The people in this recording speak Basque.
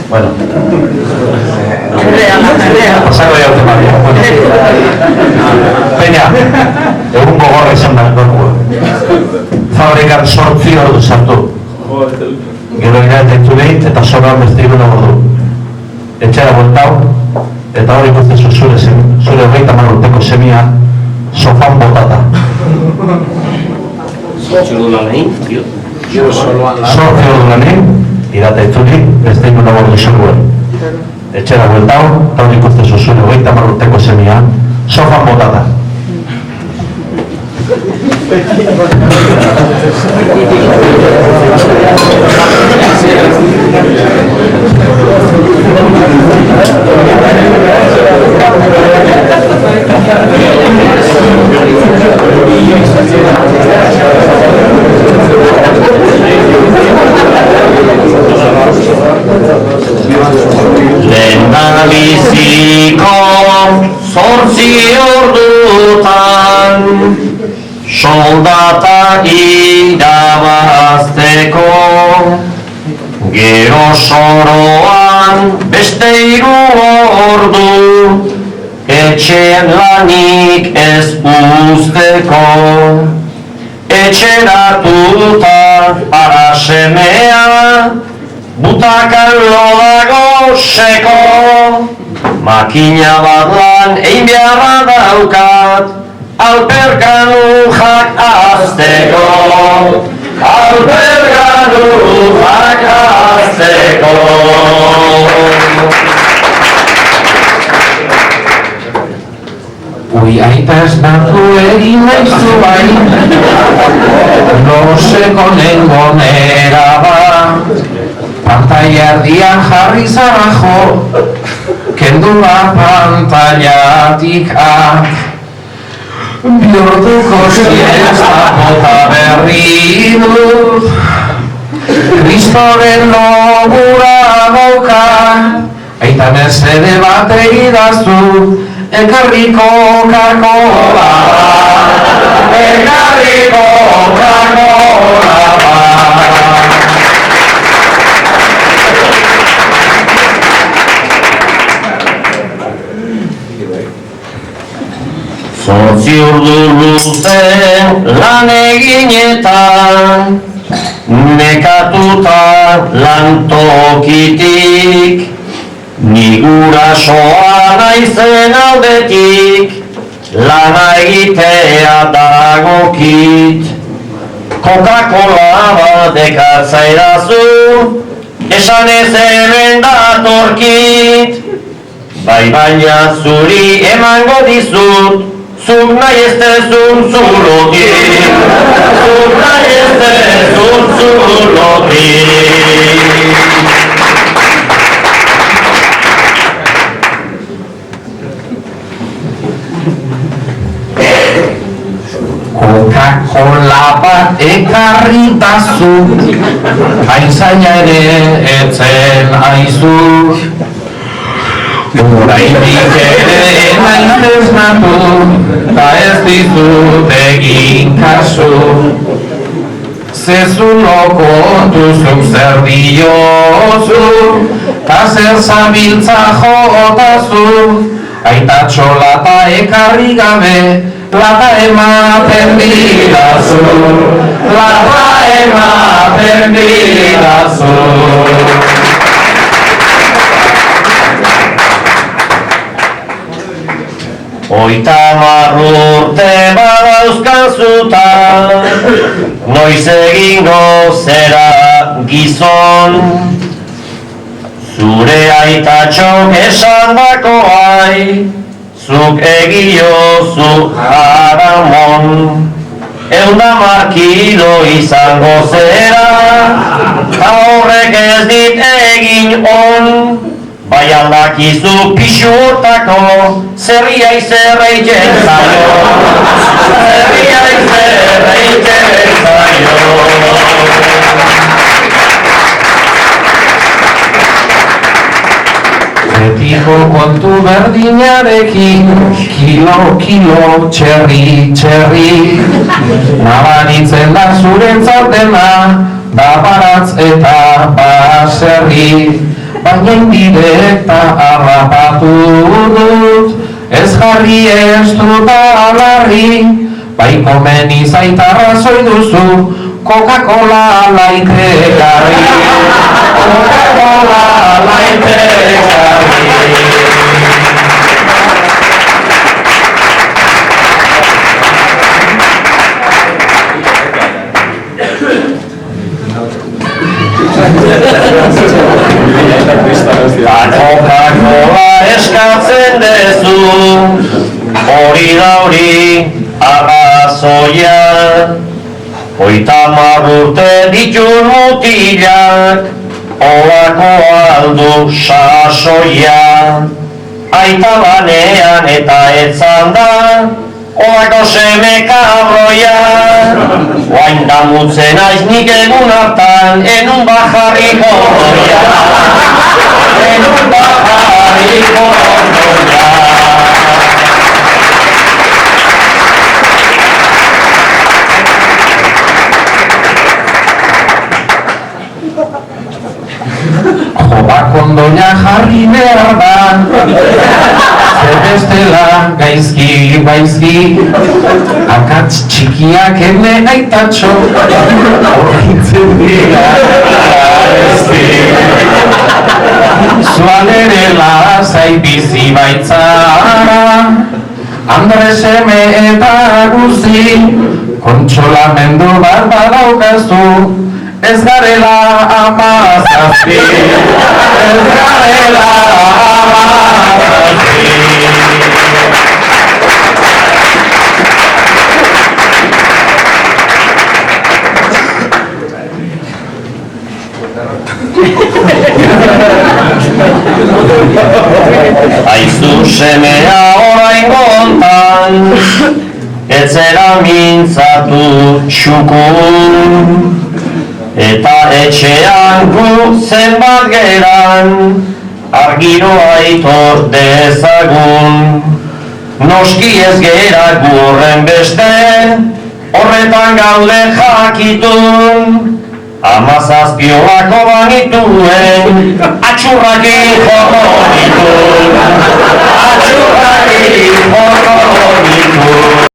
Bueno. Pasako jaute Maria. Peña, egun gogorra izan da gorkoa. Fabrikan 8 ordu sartu. Gero iratetu behin eta soran beste 3 ordu. Etxera bueltau, eta hori ikusten zure 30 urteko semia sofan botata. Zortzi ordu lanein, iratetu beste 3 ordu zuruen. Etxera bueltau, eta hori ikusten zure 30 urteko semia sofan botata. Lehendabiziko 8 ordutan soldata irabazteko, gero soroan beste 3 ordu etxean lanik ez uzteko. Etxeratuta ara semea butakan lodago seko, makina bat lan egin beharra daukat alperkan ujak azteko, alperkan ujak azteko. Ui, aita esnatu egin naizu bai, loseko nengonera ba, pantaila erdian jarri zara jo, kendua pantailatik bihurtuko siesta bota berri dut, Kristoren logura dauka, aita mesede bat egidazu, ekarriko Coca-Cola, ekarriko Coca-Cola. Zortzi ordu luze lan eginetan, nekatuta lantokitik, ni gurasoa naizen aldetik, lana egitea dagokit. Coca-Cola bat ekartzaidazu, esan ez hemen datorkit. Bai baina zuri emango dizut, zuk nahi ez dezun zulotik, zuk nahi ez dezun zulotik. Coca-Cola bat ekarri dazu, aizaina ere etzen aizu. Oraindik ere naiz esnatu, ta ez dizut egin kasu. Zezulo kontuzuk zer diozu, ta zer zabiltza jotazu. Aitatxo lata ekarri gabe, lata ematen didazu, lata ematen didazu. Oitamar urte badauzkazuta, noiz egingo zera gizon. Zure aitatxok esandako ai, zuk egiozu jaramon. 110 kilo izango zera, ta horrek ez dit egin on. Bai aldakizu pixu hortako, zerria izer egiten zaio, zerria izer egiten zaio. Betiko kontu berdinarekin, kilo, txerri, nabaritzen da zurentzat dena, da baratz eta baserri. baina indirekta harrapatu dut, ez jarri ez dut alarri, bai komeni zaitarra zoi duzu, Coca-Cola laite garri, Coca-Cola laite garri. Coca-Cola eskatzen dezu, hori da hori arrazoia, 30 urte ditun mutilak, holako aldu sasoia. Aita banean eta etzan da, holako seme kabroia. Oain damutzen aiz nik egun hartan, enun bajarriko doia. Enun bajarriko doia. Jobakon doina jarri behar da, zebestela gaizki baizki, akatz txikiak ene aitatxo, horretzen dira gaizki. Zuan ere lasai bizi baitzara, Andres eme eta guzi, kontsolamendu bat badaukazu, ez garela amazazpi, ez garela amazazpi. Aizu semea orain gontan, etzera mintzatu txukun, eta etxean gu zenbat geran, argiroa itor dezagun. Noski ez gera gurren beste, horretan gaude jakitun. 17 olako banituen, atxurrakin joko nituen, atxurrakin joko nituen.